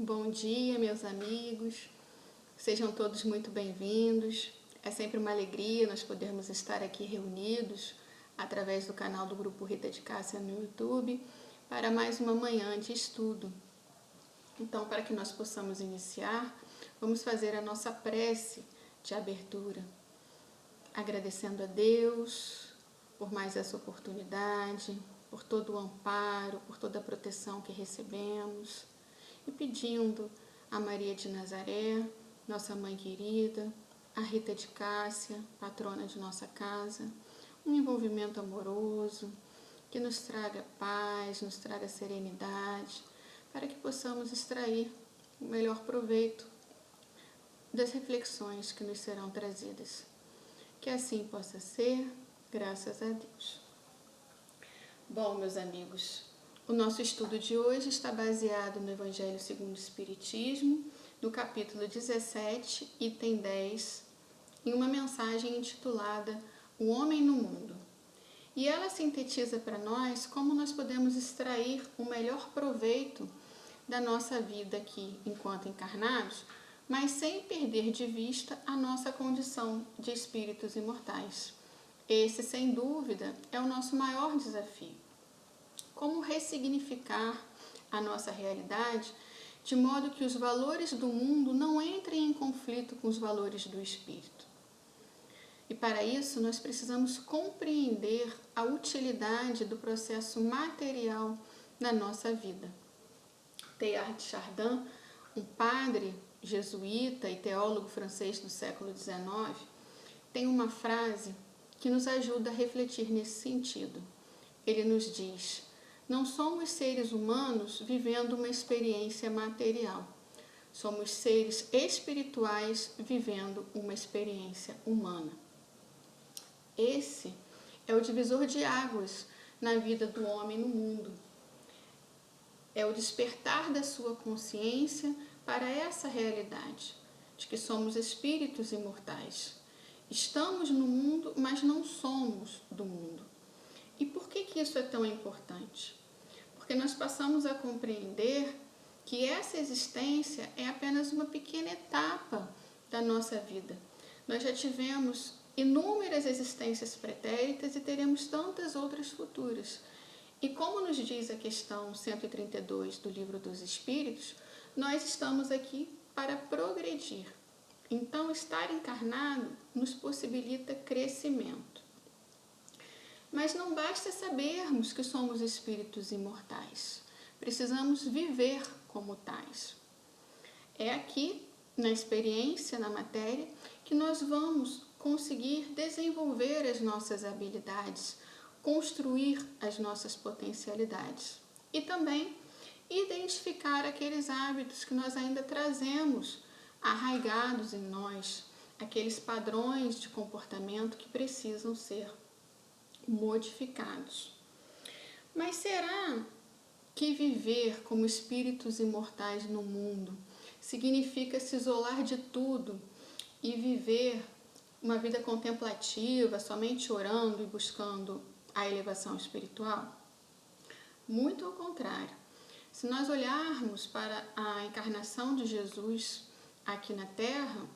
Bom dia, meus amigos. Sejam todos muito bem-vindos. É sempre uma alegria nós podermos estar aqui reunidos através do canal do Grupo Rita de Cássia no YouTube para mais uma manhã de estudo. Então, para que nós possamos iniciar, vamos fazer a nossa prece de abertura, agradecendo a Deus por mais essa oportunidade, por todo o amparo, por toda a proteção que recebemos e pedindo a Maria de Nazaré, nossa mãe querida, a Rita de Cássia, patrona de nossa casa, um envolvimento amoroso que nos traga paz, nos traga serenidade, para que possamos extrair o melhor proveito das reflexões que nos serão trazidas. Que assim possa ser, graças a Deus. Bom, meus amigos, o nosso estudo de hoje está baseado no Evangelho segundo o Espiritismo, no capítulo 17, item 10, em uma mensagem intitulada O Homem no Mundo. E ela sintetiza para nós como nós podemos extrair o melhor proveito da nossa vida aqui enquanto encarnados, mas sem perder de vista a nossa condição de espíritos imortais. Esse, sem dúvida, é o nosso maior desafio. Como ressignificar a nossa realidade de modo que os valores do mundo não entrem em conflito com os valores do espírito. E para isso nós precisamos compreender a utilidade do processo material na nossa vida. Teilhard de Chardin, um padre jesuíta e teólogo francês do século XIX, tem uma frase que nos ajuda a refletir nesse sentido. Ele nos diz: não somos seres humanos vivendo uma experiência material. Somos seres espirituais vivendo uma experiência humana. Esse é o divisor de águas na vida do homem no mundo. É o despertar da sua consciência para essa realidade, de que somos espíritos imortais. Estamos no mundo, mas não somos do mundo. E por que isso é tão importante? Porque nós passamos a compreender que essa existência é apenas uma pequena etapa da nossa vida. Nós já tivemos inúmeras existências pretéritas e teremos tantas outras futuras. E como nos diz a questão 132 do Livro dos Espíritos, nós estamos aqui para progredir. Então, estar encarnado nos possibilita crescimento. Mas não basta sabermos que somos espíritos imortais. Precisamos viver como tais. É aqui, na experiência, na matéria, que nós vamos conseguir desenvolver as nossas habilidades, construir as nossas potencialidades e também identificar aqueles hábitos que nós ainda trazemos arraigados em nós, aqueles padrões de comportamento que precisam ser modificados. Mas será que viver como espíritos imortais no mundo significa se isolar de tudo e viver uma vida contemplativa, somente orando e buscando a elevação espiritual? Muito ao contrário. Se nós olharmos para a encarnação de Jesus aqui na Terra,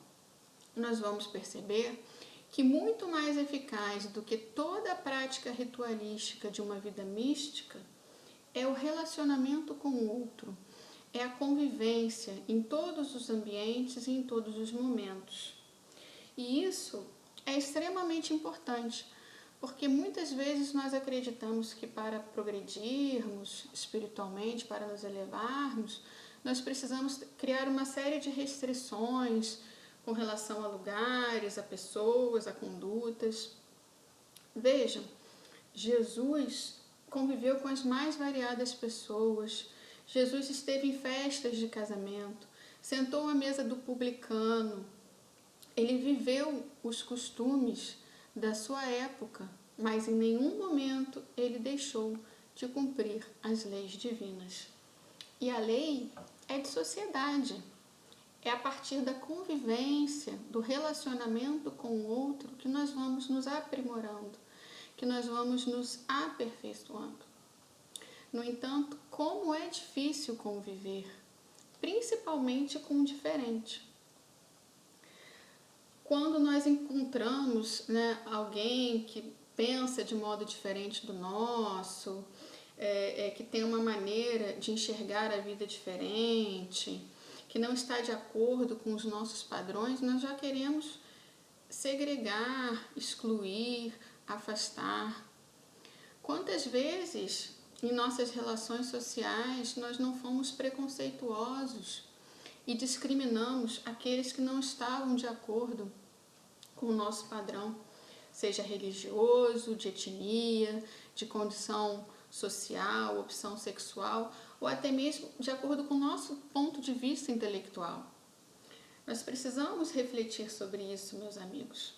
nós vamos perceber que muito mais eficaz do que toda a prática ritualística de uma vida mística é o relacionamento com o outro, é a convivência em todos os ambientes e em todos os momentos. E isso é extremamente importante, porque muitas vezes nós acreditamos que para progredirmos espiritualmente, para nos elevarmos, nós precisamos criar uma série de restrições com relação a lugares, a pessoas, a condutas. Vejam, Jesus conviveu com as mais variadas pessoas. Jesus esteve em festas de casamento, sentou à mesa do publicano. Ele viveu os costumes da sua época, mas em nenhum momento ele deixou de cumprir as leis divinas. E a lei é de sociedade. É a partir da convivência, do relacionamento com o outro, que nós vamos nos aprimorando, que nós vamos nos aperfeiçoando. No entanto, como é difícil conviver, principalmente com o diferente. Quando nós encontramos, né, alguém que pensa de modo diferente do nosso, que tem uma maneira de enxergar a vida diferente, que não está de acordo com os nossos padrões, nós já queremos segregar, excluir, afastar. Quantas vezes em nossas relações sociais nós não fomos preconceituosos e discriminamos aqueles que não estavam de acordo com o nosso padrão, seja religioso, de etnia, de condição social, opção sexual, ou até mesmo de acordo com o nosso ponto de vista intelectual. Nós precisamos refletir sobre isso, meus amigos,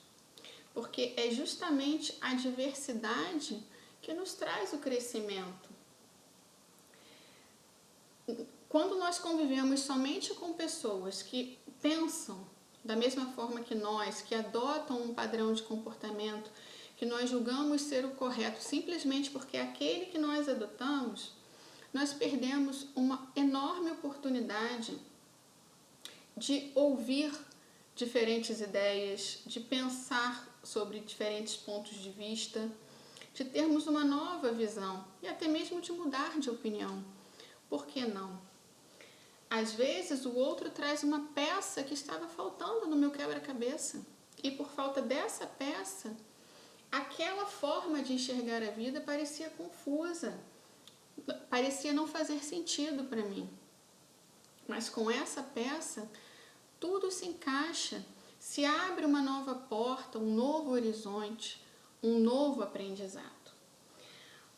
porque é justamente a diversidade que nos traz o crescimento. Quando nós convivemos somente com pessoas que pensam da mesma forma que nós, que adotam um padrão de comportamento que nós julgamos ser o correto simplesmente porque é aquele que nós adotamos, nós perdemos uma enorme oportunidade de ouvir diferentes ideias, de pensar sobre diferentes pontos de vista, de termos uma nova visão e até mesmo de mudar de opinião. Por que não? Às vezes o outro traz uma peça que estava faltando no meu quebra-cabeça e por falta dessa peça, aquela forma de enxergar a vida parecia confusa, parecia não fazer sentido para mim. Mas com essa peça, tudo se encaixa, se abre uma nova porta, um novo horizonte, um novo aprendizado.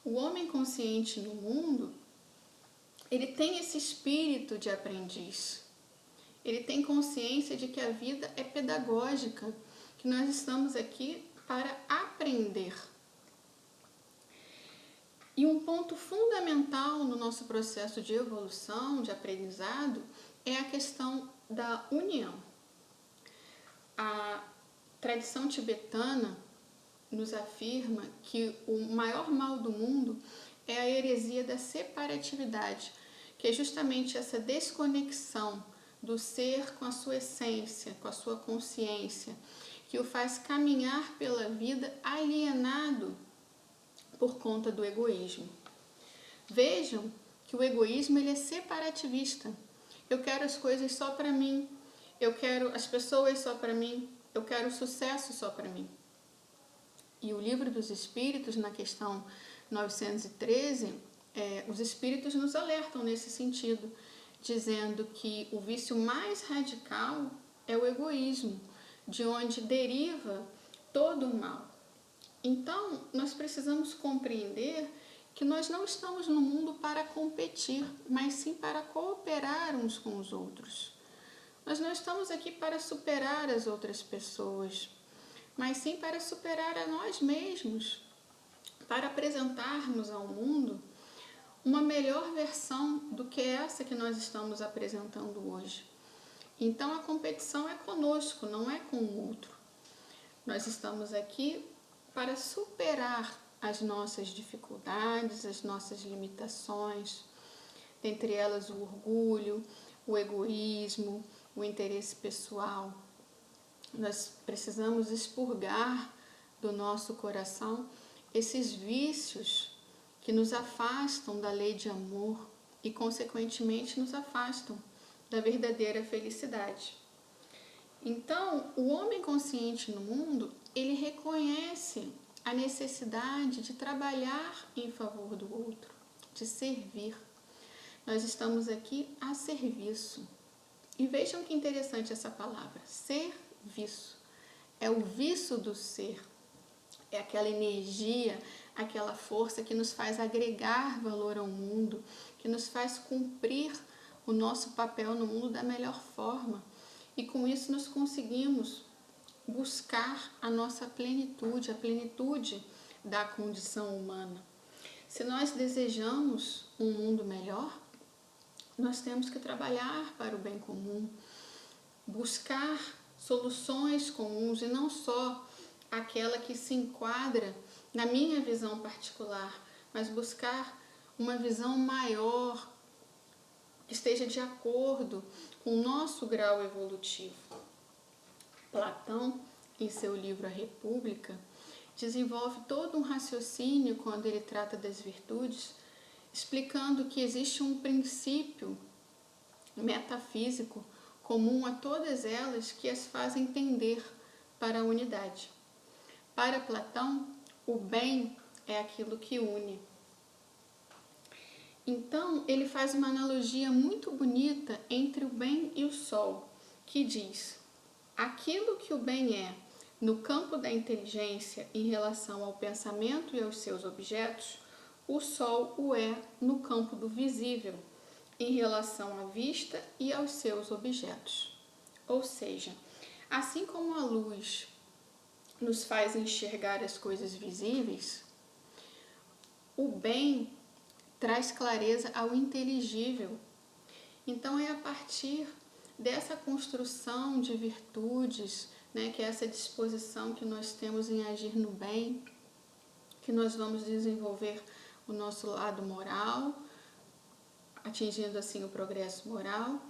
O homem consciente no mundo, ele tem esse espírito de aprendiz. Ele tem consciência de que a vida é pedagógica, que nós estamos aqui para aprender. E um ponto fundamental no nosso processo de evolução, de aprendizado, é a questão da união. A tradição tibetana nos afirma que o maior mal do mundo é a heresia da separatividade, que é justamente essa desconexão do ser com a sua essência, com a sua consciência, que o faz caminhar pela vida alienado por conta do egoísmo. Vejam que o egoísmo ele é separativista. Eu quero as coisas só para mim, eu quero as pessoas só para mim, eu quero o sucesso só para mim. E o Livro dos Espíritos, na questão 913, os Espíritos nos alertam nesse sentido, dizendo que o vício mais radical é o egoísmo, de onde deriva todo o mal. Então, nós precisamos compreender que nós não estamos no mundo para competir, mas sim para cooperar uns com os outros. Nós não estamos aqui para superar as outras pessoas, mas sim para superar a nós mesmos, para apresentarmos ao mundo uma melhor versão do que essa que nós estamos apresentando hoje. Então a competição é conosco, não é com o outro. Nós estamos aqui para superar as nossas dificuldades, as nossas limitações, dentre elas o orgulho, o egoísmo, o interesse pessoal. Nós precisamos expurgar do nosso coração esses vícios que nos afastam da lei de amor e, consequentemente, nos afastam da verdadeira felicidade. Então, o homem consciente no mundo, ele reconhece a necessidade de trabalhar em favor do outro, de servir. Nós estamos aqui a serviço. E vejam que interessante essa palavra, serviço. É o viço do ser, é aquela energia, aquela força que nos faz agregar valor ao mundo, que nos faz cumprir o nosso papel no mundo da melhor forma. E com isso nós conseguimos buscar a nossa plenitude, a plenitude da condição humana. Se nós desejamos um mundo melhor, nós temos que trabalhar para o bem comum, buscar soluções comuns e não só aquela que se enquadra na minha visão particular, mas buscar uma visão maior, que esteja de acordo com o nosso grau evolutivo. Platão, em seu livro A República, desenvolve todo um raciocínio quando ele trata das virtudes, explicando que existe um princípio metafísico comum a todas elas que as fazem tender para a unidade. Para Platão, o bem é aquilo que une. Então, ele faz uma analogia muito bonita entre o bem e o sol, que diz: aquilo que o bem é no campo da inteligência em relação ao pensamento e aos seus objetos, o sol o é no campo do visível, em relação à vista e aos seus objetos. Ou seja, assim como a luz nos faz enxergar as coisas visíveis, o bem traz clareza ao inteligível. Então é a partir dessa construção de virtudes, né, que é essa disposição que nós temos em agir no bem, que nós vamos desenvolver o nosso lado moral, atingindo assim o progresso moral,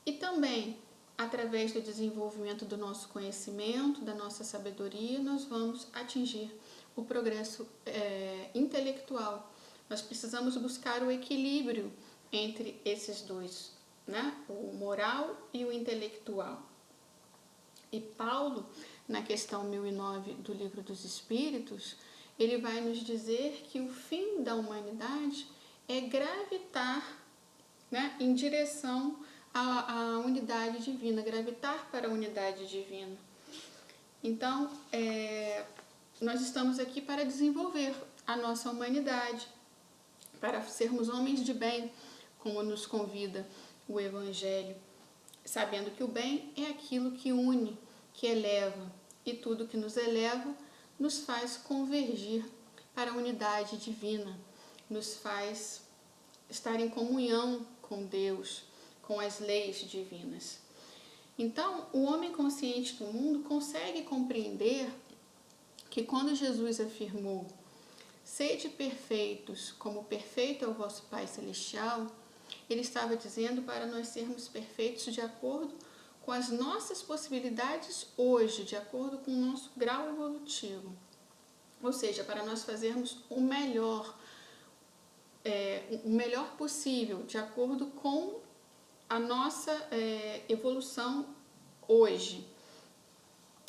e também através do desenvolvimento do nosso conhecimento, da nossa sabedoria, nós vamos atingir o progresso intelectual. Nós precisamos buscar o equilíbrio entre esses dois, né? O moral e o intelectual. E Paulo, na questão 1009 do Livro dos Espíritos, ele vai nos dizer que o fim da humanidade é gravitar, né, em direção à unidade divina, gravitar para a unidade divina. Então, nós estamos aqui para desenvolver a nossa humanidade, para sermos homens de bem, como nos convida o Evangelho, sabendo que o bem é aquilo que une, que eleva, e tudo que nos eleva nos faz convergir para a unidade divina, nos faz estar em comunhão com Deus, com as leis divinas. Então, o homem consciente do mundo consegue compreender que quando Jesus afirmou: sede perfeitos, como perfeito é o vosso Pai Celestial, ele estava dizendo para nós sermos perfeitos de acordo com as nossas possibilidades hoje, de acordo com o nosso grau evolutivo. Ou seja, para nós fazermos o melhor possível, de acordo com a nossa evolução hoje.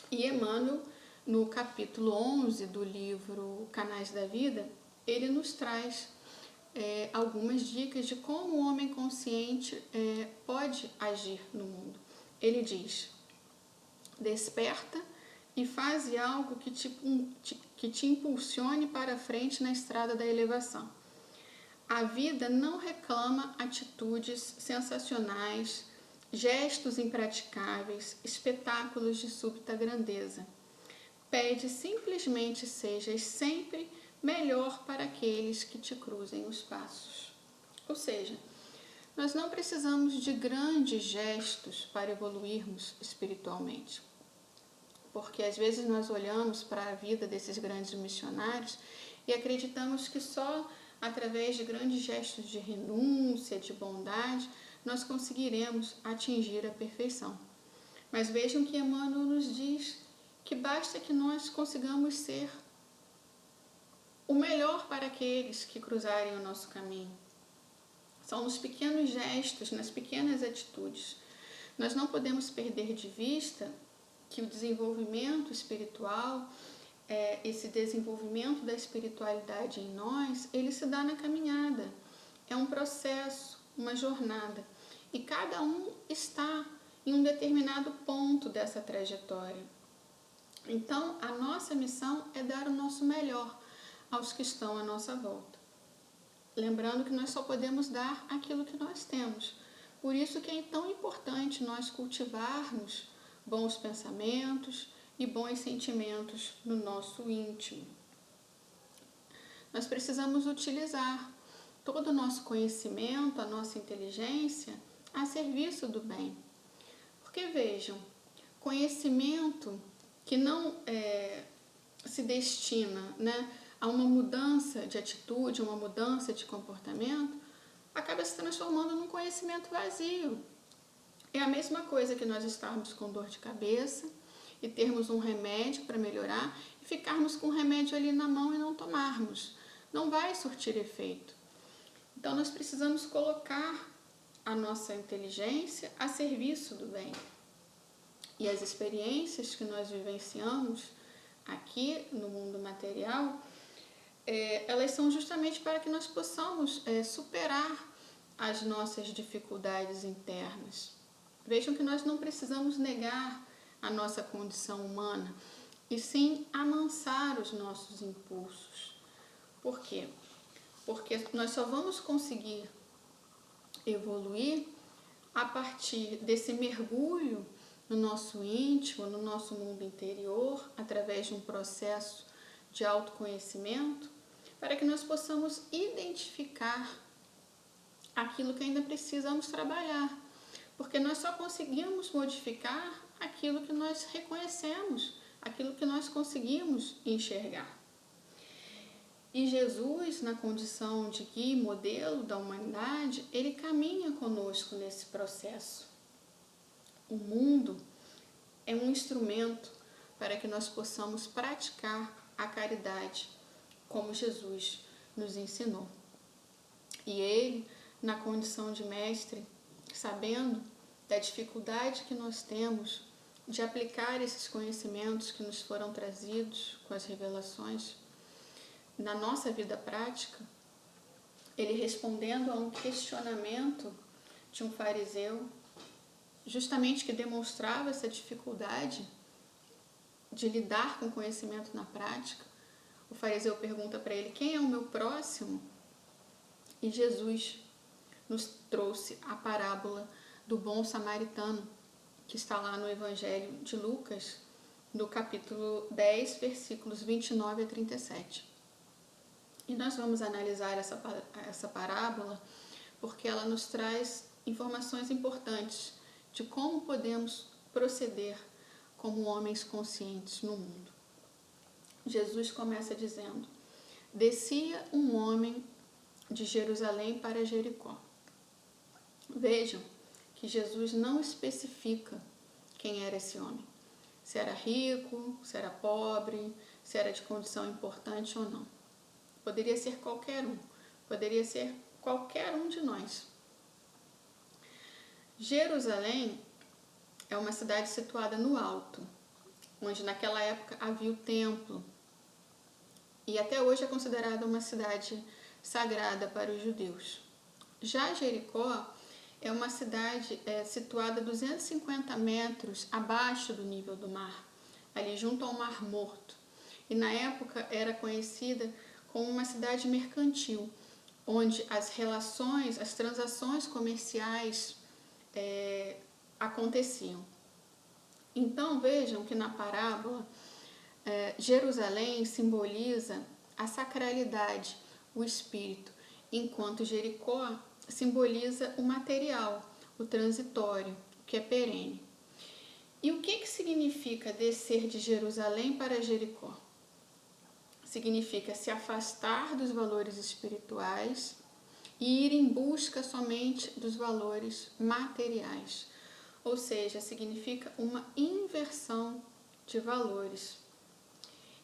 E Emmanuel, no capítulo 11 do livro Canais da Vida, ele nos traz algumas dicas de como o homem consciente pode agir no mundo. Ele diz: desperta e faze algo que te impulsione para frente na estrada da elevação. A vida não reclama atitudes sensacionais, gestos impraticáveis, espetáculos de súbita grandeza. Pede simplesmente sejas sempre melhor para aqueles que te cruzem os passos. Ou seja, nós não precisamos de grandes gestos para evoluirmos espiritualmente. Porque às vezes nós olhamos para a vida desses grandes missionários e acreditamos que só através de grandes gestos de renúncia, de bondade, nós conseguiremos atingir a perfeição. Mas vejam que Emmanuel nos diz que basta que nós consigamos ser o melhor para aqueles que cruzarem o nosso caminho. São nos pequenos gestos, nas pequenas atitudes. Nós não podemos perder de vista que o desenvolvimento espiritual, esse desenvolvimento da espiritualidade em nós, ele se dá na caminhada. É um processo, uma jornada. E cada um está em um determinado ponto dessa trajetória. Então, a nossa missão é dar o nosso melhor aos que estão à nossa volta. Lembrando que nós só podemos dar aquilo que nós temos. Por isso que é tão importante nós cultivarmos bons pensamentos e bons sentimentos no nosso íntimo. Nós precisamos utilizar todo o nosso conhecimento, a nossa inteligência a serviço do bem. Porque vejam, conhecimento que não se destina, né, a uma mudança de atitude, uma mudança de comportamento, acaba se transformando num conhecimento vazio. É a mesma coisa que nós estarmos com dor de cabeça e termos um remédio para melhorar e ficarmos com o remédio ali na mão e não tomarmos. Não vai surtir efeito. Então nós precisamos colocar a nossa inteligência a serviço do bem. E as experiências que nós vivenciamos aqui no mundo material, elas são justamente para que nós possamos superar as nossas dificuldades internas. Vejam que nós não precisamos negar a nossa condição humana, e sim amansar os nossos impulsos. Por quê? Porque nós só vamos conseguir evoluir a partir desse mergulho no nosso íntimo, no nosso mundo interior, através de um processo de autoconhecimento, para que nós possamos identificar aquilo que ainda precisamos trabalhar. Porque nós só conseguimos modificar aquilo que nós reconhecemos, aquilo que nós conseguimos enxergar. E Jesus, na condição de guia e modelo da humanidade, ele caminha conosco nesse processo. O mundo é um instrumento para que nós possamos praticar a caridade, como Jesus nos ensinou. E ele, na condição de mestre, sabendo da dificuldade que nós temos de aplicar esses conhecimentos que nos foram trazidos com as revelações na nossa vida prática, ele respondendo a um questionamento de um fariseu, justamente que demonstrava essa dificuldade de lidar com o conhecimento na prática, o fariseu pergunta para ele: quem é o meu próximo? E Jesus nos trouxe a parábola do bom samaritano, que está lá no Evangelho de Lucas, no capítulo 10, versículos 29 a 37. E nós vamos analisar essa parábola porque ela nos traz informações importantes de como podemos proceder como homens conscientes no mundo. Jesus começa dizendo: descia um homem de Jerusalém para Jericó. Vejam que Jesus não especifica quem era esse homem. Se era rico, se era pobre, se era de condição importante ou não. Poderia ser qualquer um. Poderia ser qualquer um de nós. Jerusalém é uma cidade situada no alto, onde naquela época havia o templo. E até hoje é considerada uma cidade sagrada para os judeus. Já Jericó é uma cidade situada a 250 metros abaixo do nível do mar, ali junto ao Mar Morto. E na época era conhecida como uma cidade mercantil, onde as relações, as transações comerciais aconteciam. Então vejam que na parábola, Jerusalém simboliza a sacralidade, o espírito, enquanto Jericó simboliza o material, o transitório, o que é perene. E o que significa descer de Jerusalém para Jericó? Significa se afastar dos valores espirituais e ir em busca somente dos valores materiais. Ou seja, significa uma inversão de valores.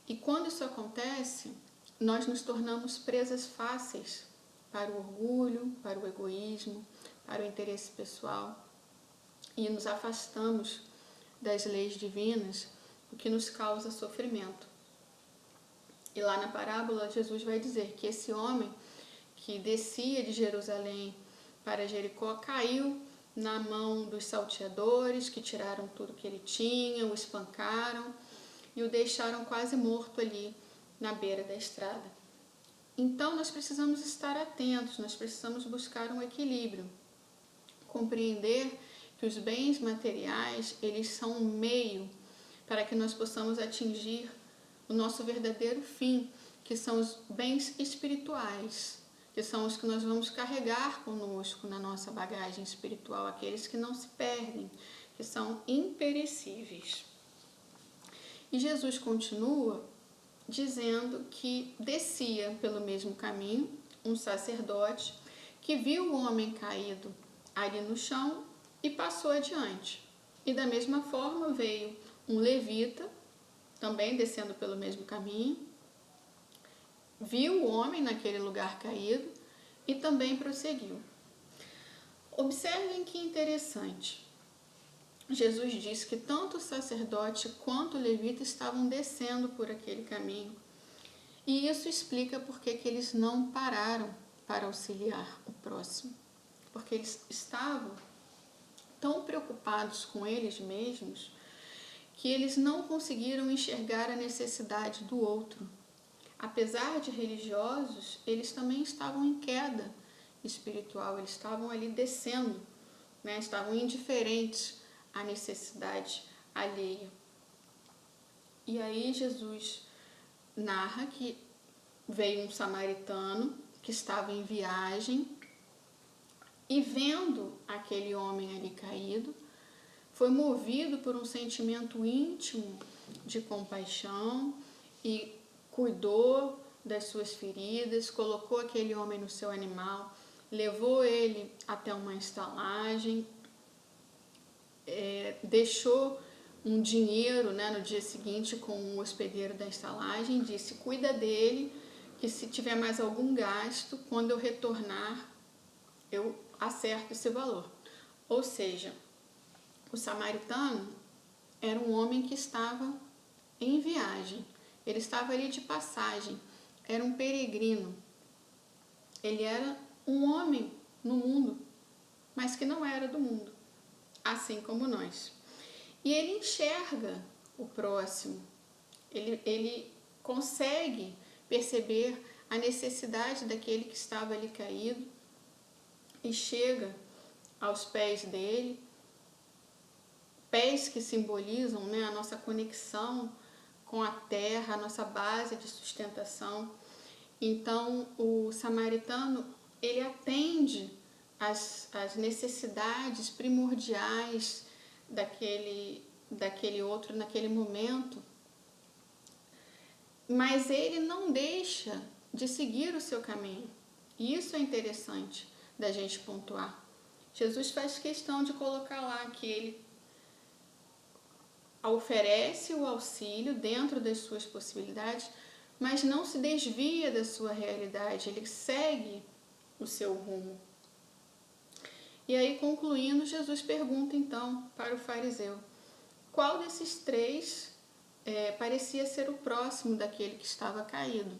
E quando isso acontece, nós nos tornamos presas fáceis para o orgulho, para o egoísmo, para o interesse pessoal e nos afastamos das leis divinas, o que nos causa sofrimento. E lá na parábola, Jesus vai dizer que esse homem que descia de Jerusalém para Jericó caiu na mão dos salteadores, que tiraram tudo que ele tinha, o espancaram e o deixaram quase morto ali na beira da estrada. Então nós precisamos estar atentos, nós precisamos buscar um equilíbrio, compreender que os bens materiais, eles são um meio para que nós possamos atingir o nosso verdadeiro fim, que são os bens espirituais, que são os que nós vamos carregar conosco na nossa bagagem espiritual, aqueles que não se perdem, que são imperecíveis. E Jesus continua dizendo que descia pelo mesmo caminho um sacerdote que viu o homem caído ali no chão e passou adiante. E da mesma forma veio um levita, também descendo pelo mesmo caminho, viu o homem naquele lugar caído e também prosseguiu. Observem que interessante. Jesus disse que tanto o sacerdote quanto o levita estavam descendo por aquele caminho. E isso explica por que eles não pararam para auxiliar o próximo. Porque eles estavam tão preocupados com eles mesmos que eles não conseguiram enxergar a necessidade do outro. Apesar de religiosos, eles também estavam em queda espiritual, eles estavam ali descendo, né? Estavam indiferentes à necessidade alheia. E aí Jesus narra que veio um samaritano que estava em viagem e, vendo aquele homem ali caído, foi movido por um sentimento íntimo de compaixão e cuidou das suas feridas, colocou aquele homem no seu animal, levou ele até uma estalagem, deixou um dinheiro, né, no dia seguinte com o hospedeiro da estalagem, disse: cuida dele, que se tiver mais algum gasto, quando eu retornar, eu acerto esse valor. Ou seja, o samaritano era um homem que estava em viagem, ele estava ali de passagem, era um peregrino, ele era um homem no mundo, mas que não era do mundo, assim como nós. E ele enxerga o próximo, ele consegue perceber a necessidade daquele que estava ali caído e chega aos pés dele, pés que simbolizam, né, a nossa conexão com a terra, a nossa base de sustentação. Então, o samaritano, ele atende às necessidades primordiais daquele outro naquele momento, mas ele não deixa de seguir o seu caminho. E isso é interessante da gente pontuar. Jesus faz questão de colocar lá que ele oferece o auxílio dentro das suas possibilidades, mas não se desvia da sua realidade, ele segue o seu rumo. E aí, concluindo, Jesus pergunta então para o fariseu: qual desses três parecia ser o próximo daquele que estava caído?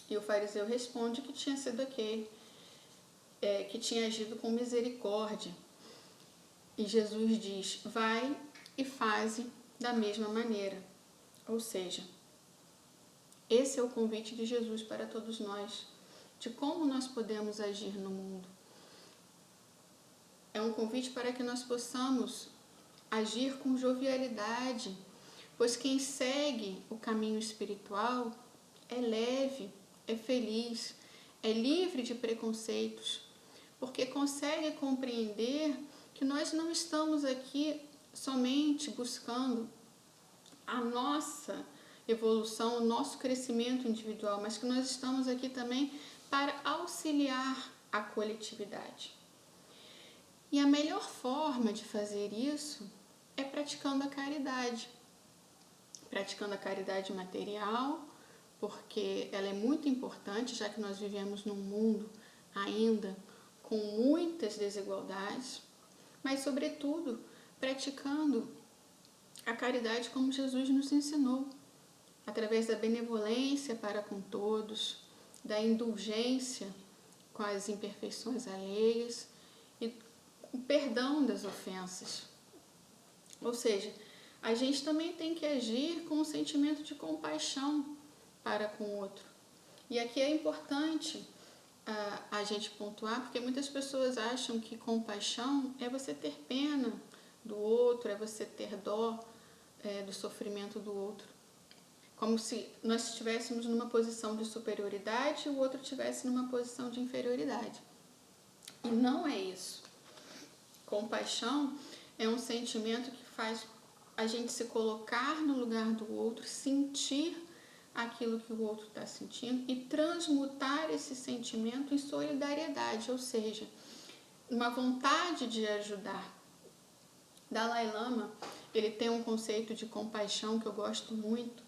E o fariseu responde que tinha sido aquele que tinha agido com misericórdia. E Jesus diz: vai e faze da mesma maneira. Ou seja, esse é o convite de Jesus para todos nós, de como nós podemos agir no mundo. É um convite para que nós possamos agir com jovialidade, pois quem segue o caminho espiritual é leve, é feliz, é livre de preconceitos, porque consegue compreender que nós não estamos aqui somente buscando a nossa evolução, o nosso crescimento individual, mas que nós estamos aqui também para auxiliar a coletividade. E a melhor forma de fazer isso é praticando a caridade. Praticando a caridade material, porque ela é muito importante, já que nós vivemos num mundo ainda com muitas desigualdades, mas, sobretudo, praticando a caridade como Jesus nos ensinou, através da benevolência para com todos, da indulgência com as imperfeições alheias e o perdão das ofensas. Ou seja, a gente também tem que agir com um sentimento de compaixão para com o outro. E aqui é importante a gente pontuar, porque muitas pessoas acham que compaixão é você ter pena do outro, é você ter dó do sofrimento do outro. Como se nós estivéssemos numa posição de superioridade e o outro estivesse numa posição de inferioridade. E não é isso. Compaixão é um sentimento que faz a gente se colocar no lugar do outro, sentir aquilo que o outro está sentindo e transmutar esse sentimento em solidariedade, ou seja, uma vontade de ajudar. Dalai Lama, ele tem um conceito de compaixão que eu gosto muito,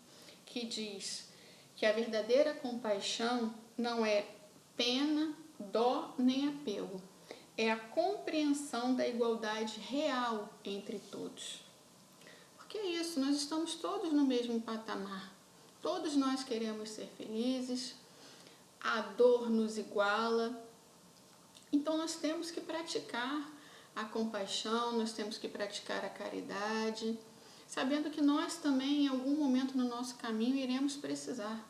que diz que a verdadeira compaixão não é pena, dó nem apego. É a compreensão da igualdade real entre todos. Porque é isso, nós estamos todos no mesmo patamar. Todos nós queremos ser felizes, a dor nos iguala. Então nós temos que praticar a compaixão, nós temos que praticar a caridade, sabendo que nós também em algum momento no nosso caminho iremos precisar.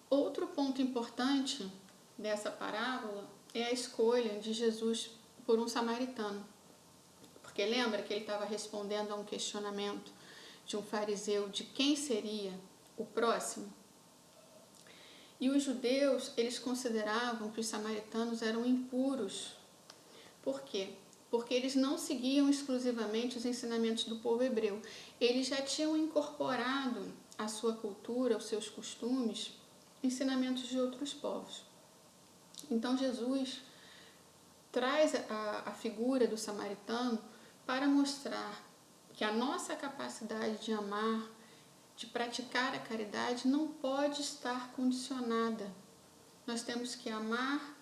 Outro ponto importante dessa parábola é a escolha de Jesus por um samaritano. Porque lembra que ele estava respondendo a um questionamento de um fariseu de quem seria o próximo? E os judeus, eles consideravam que os samaritanos eram impuros. Por quê? Porque eles não seguiam exclusivamente os ensinamentos do povo hebreu. Eles já tinham incorporado à sua cultura, aos seus costumes, ensinamentos de outros povos. Então Jesus traz a figura do samaritano para mostrar que a nossa capacidade de amar, de praticar a caridade, não pode estar condicionada. Nós temos que amar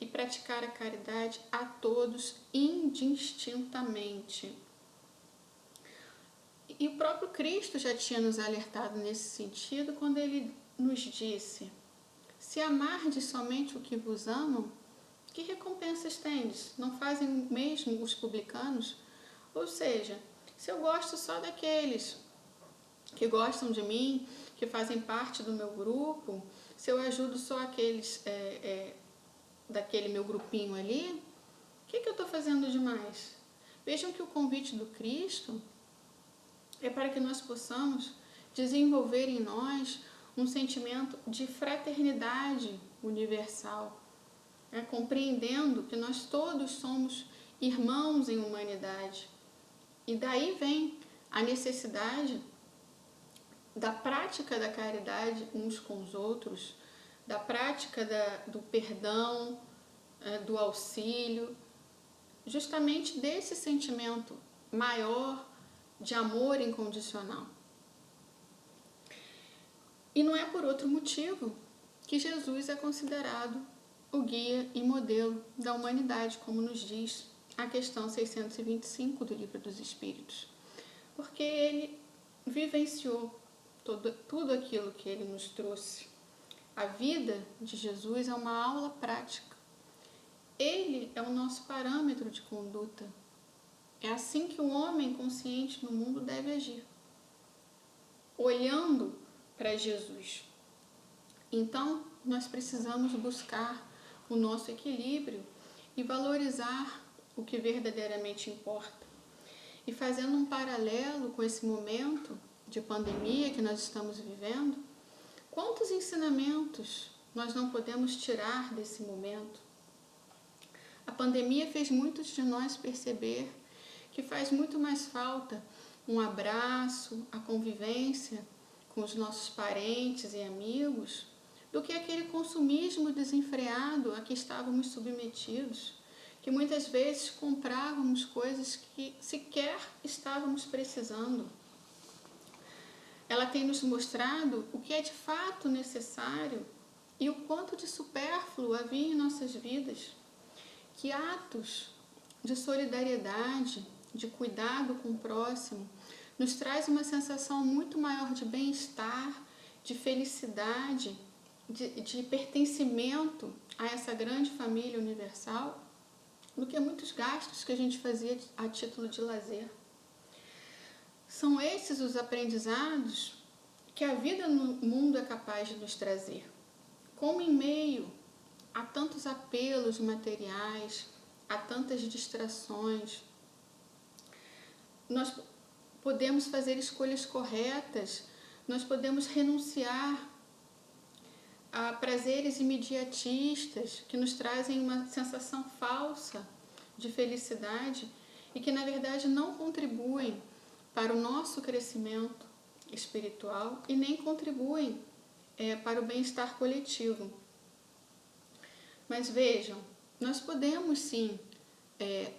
e praticar a caridade a todos indistintamente. E o próprio Cristo já tinha nos alertado nesse sentido quando ele nos disse: se amardes somente o que vos amam, que recompensas tendes? Não fazem mesmo os publicanos? Ou seja, se eu gosto só daqueles que gostam de mim, que fazem parte do meu grupo, se eu ajudo só aqueles daquele meu grupinho ali, o que eu estou fazendo demais? Vejam que o convite do Cristo é para que nós possamos desenvolver em nós um sentimento de fraternidade universal, compreendendo que nós todos somos irmãos em humanidade. E daí vem a necessidade da prática da caridade uns com os outros, da prática do perdão, do auxílio, justamente desse sentimento maior de amor incondicional. E não é por outro motivo que Jesus é considerado o guia e modelo da humanidade, como nos diz a questão 625 do Livro dos Espíritos, porque ele vivenciou tudo aquilo que ele nos trouxe. A vida de Jesus é uma aula prática. Ele é o nosso parâmetro de conduta. É assim que o homem consciente no mundo deve agir, olhando para Jesus. Então, nós precisamos buscar o nosso equilíbrio e valorizar o que verdadeiramente importa. E fazendo um paralelo com esse momento de pandemia que nós estamos vivendo, quantos ensinamentos nós não podemos tirar desse momento? A pandemia fez muitos de nós perceber que faz muito mais falta um abraço, a convivência com os nossos parentes e amigos, do que aquele consumismo desenfreado a que estávamos submetidos, que muitas vezes comprávamos coisas que sequer estávamos precisando. Ela tem nos mostrado o que é de fato necessário e o quanto de supérfluo havia em nossas vidas. Que atos de solidariedade, de cuidado com o próximo, nos traz uma sensação muito maior de bem-estar, de felicidade, de pertencimento a essa grande família universal, do que muitos gastos que a gente fazia a título de lazer. São esses os aprendizados que a vida no mundo é capaz de nos trazer. Como em meio a tantos apelos materiais, a tantas distrações, nós podemos fazer escolhas corretas, nós podemos renunciar a prazeres imediatistas que nos trazem uma sensação falsa de felicidade e que, na verdade, não contribuem para o nosso crescimento espiritual e nem contribuem para o bem-estar coletivo. Mas vejam, nós podemos sim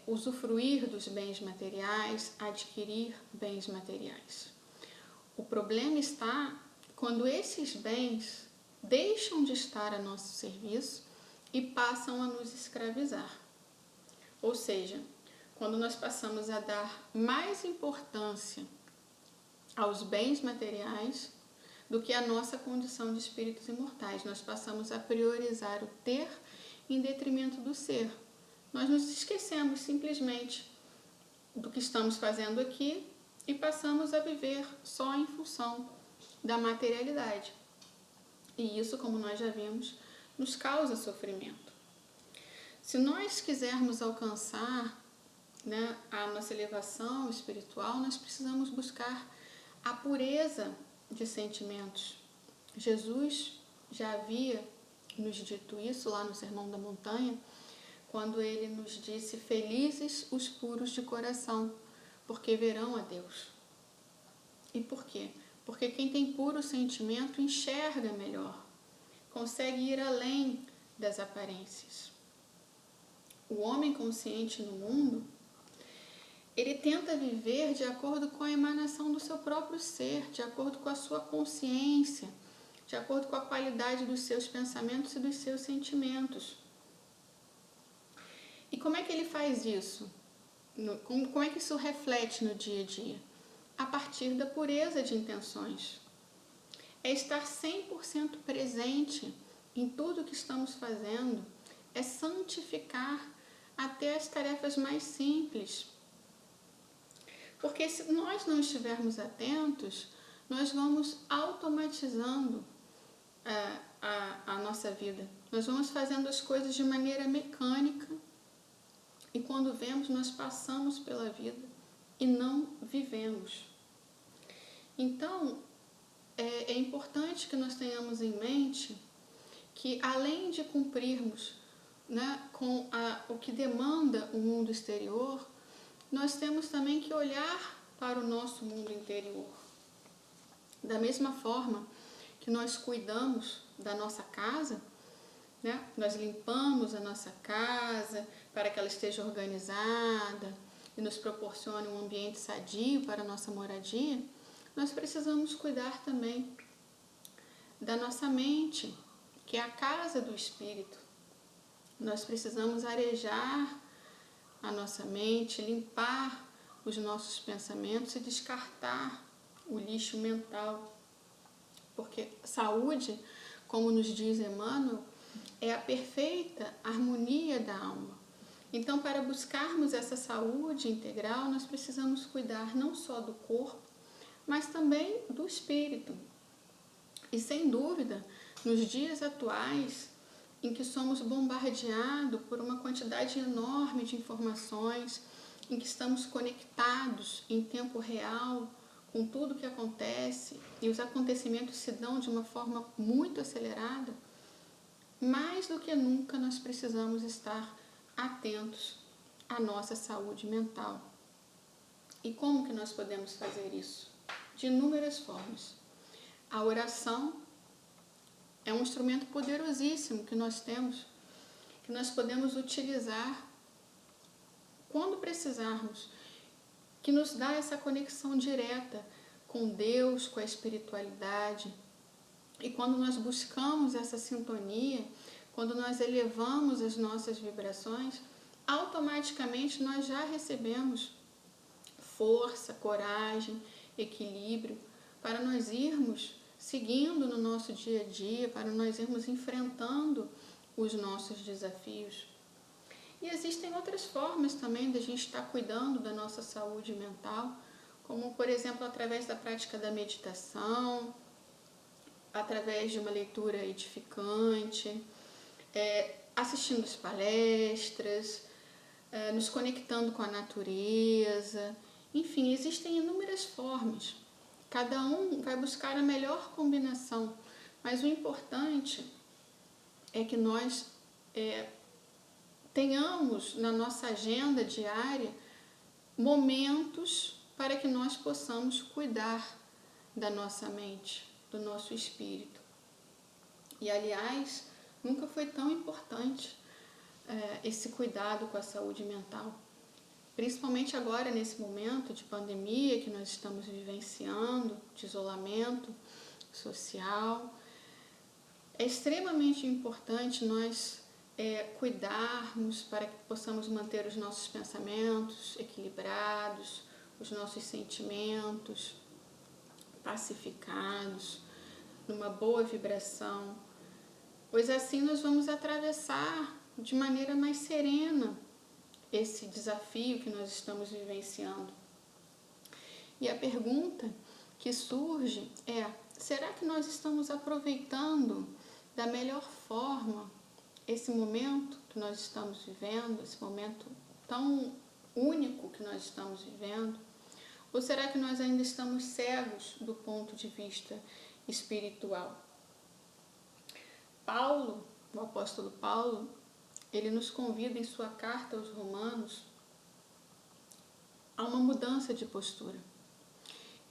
usufruir dos bens materiais, adquirir bens materiais. O problema está quando esses bens deixam de estar a nosso serviço e passam a nos escravizar. Ou seja, quando nós passamos a dar mais importância aos bens materiais do que a nossa condição de espíritos imortais. Nós passamos a priorizar o ter em detrimento do ser. Nós nos esquecemos simplesmente do que estamos fazendo aqui e passamos a viver só em função da materialidade. E isso, como nós já vimos, nos causa sofrimento. Se nós quisermos alcançar a nossa elevação espiritual, nós precisamos buscar a pureza de sentimentos. Jesus já havia nos dito isso lá no Sermão da Montanha, quando ele nos disse: felizes os puros de coração, porque verão a Deus. E por quê? Porque quem tem puro sentimento enxerga melhor, consegue ir além das aparências. O homem consciente no mundo, ele tenta viver de acordo com a emanação do seu próprio ser, de acordo com a sua consciência, de acordo com a qualidade dos seus pensamentos e dos seus sentimentos. E como é que ele faz isso? Como é que isso reflete no dia a dia? A partir da pureza de intenções. É estar 100% presente em tudo que estamos fazendo, é santificar até as tarefas mais simples. Porque se nós não estivermos atentos, nós vamos automatizando a nossa vida. Nós vamos fazendo as coisas de maneira mecânica e quando vemos, nós passamos pela vida e não vivemos. Então, é importante que nós tenhamos em mente que, além de cumprirmos com o que demanda o mundo exterior, nós temos também que olhar para o nosso mundo interior. Da mesma forma que nós cuidamos da nossa casa, nós limpamos a nossa casa para que ela esteja organizada e nos proporcione um ambiente sadio para a nossa moradia, nós precisamos cuidar também da nossa mente, que é a casa do espírito. Nós precisamos arejar a nossa mente, limpar os nossos pensamentos e descartar o lixo mental. Porque saúde, como nos diz Emmanuel, é a perfeita harmonia da alma. Então, para buscarmos essa saúde integral, nós precisamos cuidar não só do corpo, mas também do espírito. E sem dúvida, nos dias atuais, em que somos bombardeados por uma quantidade enorme de informações, em que estamos conectados em tempo real com tudo que acontece e os acontecimentos se dão de uma forma muito acelerada, mais do que nunca nós precisamos estar atentos à nossa saúde mental. E como que nós podemos fazer isso? De inúmeras formas. A oração é um instrumento poderosíssimo que nós temos, que nós podemos utilizar quando precisarmos, que nos dá essa conexão direta com Deus, com a espiritualidade. E quando nós buscamos essa sintonia, quando nós elevamos as nossas vibrações, automaticamente nós já recebemos força, coragem, equilíbrio para nós irmos seguindo no nosso dia a dia, para nós irmos enfrentando os nossos desafios. E existem outras formas também de a gente estar cuidando da nossa saúde mental, como, por exemplo, através da prática da meditação, através de uma leitura edificante, assistindo as palestras, nos conectando com a natureza. Enfim, existem inúmeras formas. Cada um vai buscar a melhor combinação, mas o importante é que nós tenhamos na nossa agenda diária momentos para que nós possamos cuidar da nossa mente, do nosso espírito. E, aliás, nunca foi tão importante esse cuidado com a saúde mental. Principalmente agora, nesse momento de pandemia que nós estamos vivenciando, de isolamento social. É extremamente importante nós cuidarmos para que possamos manter os nossos pensamentos equilibrados, os nossos sentimentos pacificados, numa boa vibração, pois assim nós vamos atravessar de maneira mais serena esse desafio que nós estamos vivenciando. E a pergunta que surge é: será que nós estamos aproveitando da melhor forma esse momento que nós estamos vivendo, esse momento tão único que nós estamos vivendo? Ou será que nós ainda estamos cegos do ponto de vista espiritual? Paulo, o apóstolo Paulo, ele nos convida em sua carta aos Romanos a uma mudança de postura.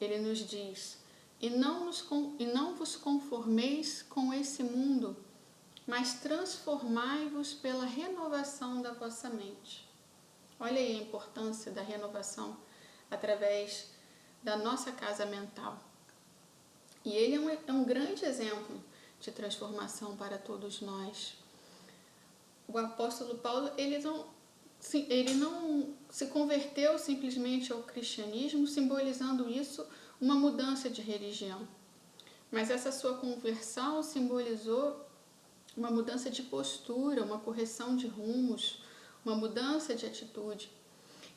Ele nos diz: e não vos conformeis com esse mundo, mas transformai-vos pela renovação da vossa mente. Olha aí a importância da renovação através da nossa casa mental. E ele é um grande exemplo de transformação para todos nós. O apóstolo Paulo, ele não se converteu simplesmente ao cristianismo, simbolizando isso uma mudança de religião. Mas essa sua conversão simbolizou uma mudança de postura, uma correção de rumos, uma mudança de atitude,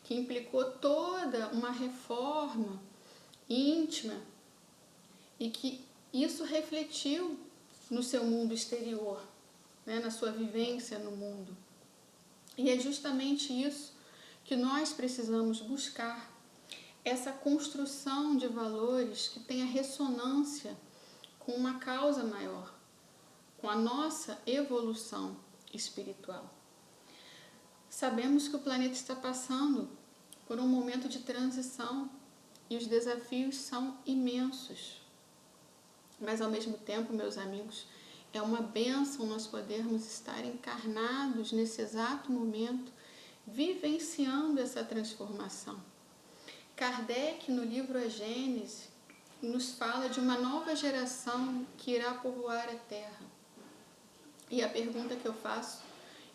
que implicou toda uma reforma íntima e que isso refletiu no seu mundo exterior, na sua vivência no mundo. E é justamente isso que nós precisamos buscar, essa construção de valores que tenha ressonância com uma causa maior, com a nossa evolução espiritual. Sabemos que o planeta está passando por um momento de transição e os desafios são imensos. Mas, ao mesmo tempo, meus amigos, é uma bênção nós podermos estar encarnados nesse exato momento, vivenciando essa transformação. Kardec, no livro A Gênese, nos fala de uma nova geração que irá povoar a Terra. E a pergunta que eu faço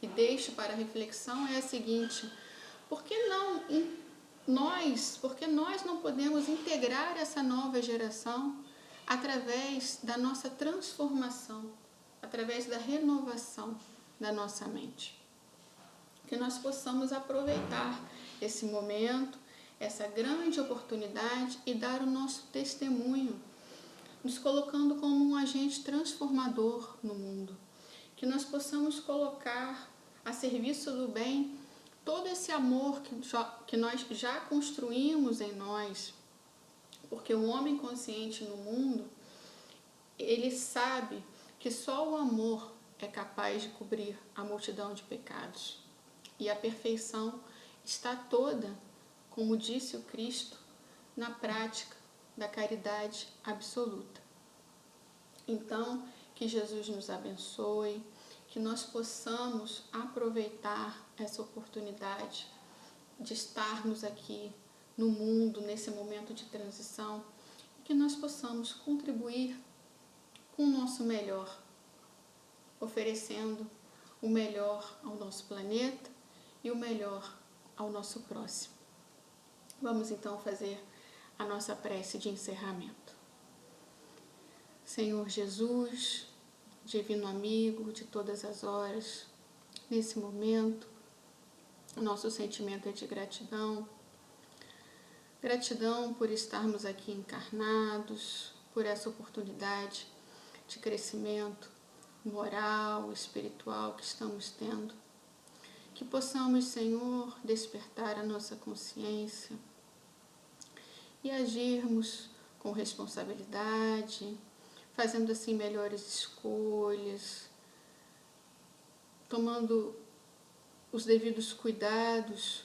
e deixo para reflexão é a seguinte: por que nós não podemos integrar essa nova geração através da nossa transformação, através da renovação da nossa mente? Que nós possamos aproveitar esse momento, essa grande oportunidade e dar o nosso testemunho, nos colocando como um agente transformador no mundo. Que nós possamos colocar a serviço do bem todo esse amor que nós já construímos em nós, porque o homem consciente no mundo, ele sabe que só o amor é capaz de cobrir a multidão de pecados. E a perfeição está toda, como disse o Cristo, na prática da caridade absoluta. Então, que Jesus nos abençoe, que nós possamos aproveitar essa oportunidade de estarmos aqui no mundo, nesse momento de transição, e que nós possamos contribuir com o nosso melhor, oferecendo o melhor ao nosso planeta e o melhor ao nosso próximo. Vamos então fazer a nossa prece de encerramento. Senhor Jesus, divino amigo de todas as horas, nesse momento, o nosso sentimento é de gratidão. Gratidão por estarmos aqui encarnados, por essa oportunidade de crescimento moral, espiritual que estamos tendo. Que possamos, Senhor, despertar a nossa consciência e agirmos com responsabilidade, fazendo assim melhores escolhas, tomando os devidos cuidados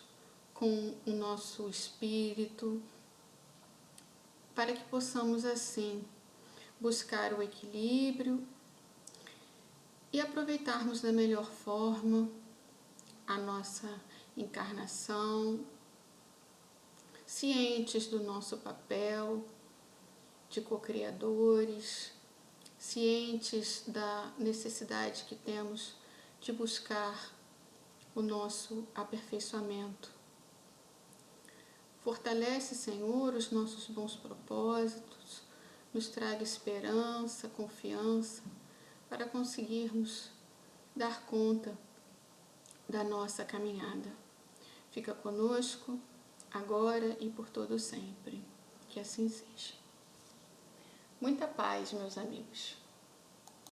com o nosso espírito, para que possamos assim buscar o equilíbrio e aproveitarmos da melhor forma a nossa encarnação, cientes do nosso papel de co-criadores, cientes da necessidade que temos de buscar o nosso aperfeiçoamento. Fortalece, Senhor, os nossos bons propósitos, nos traga esperança, confiança, para conseguirmos dar conta da nossa caminhada. Fica conosco, agora e por todo sempre. Que assim seja. Muita paz, meus amigos.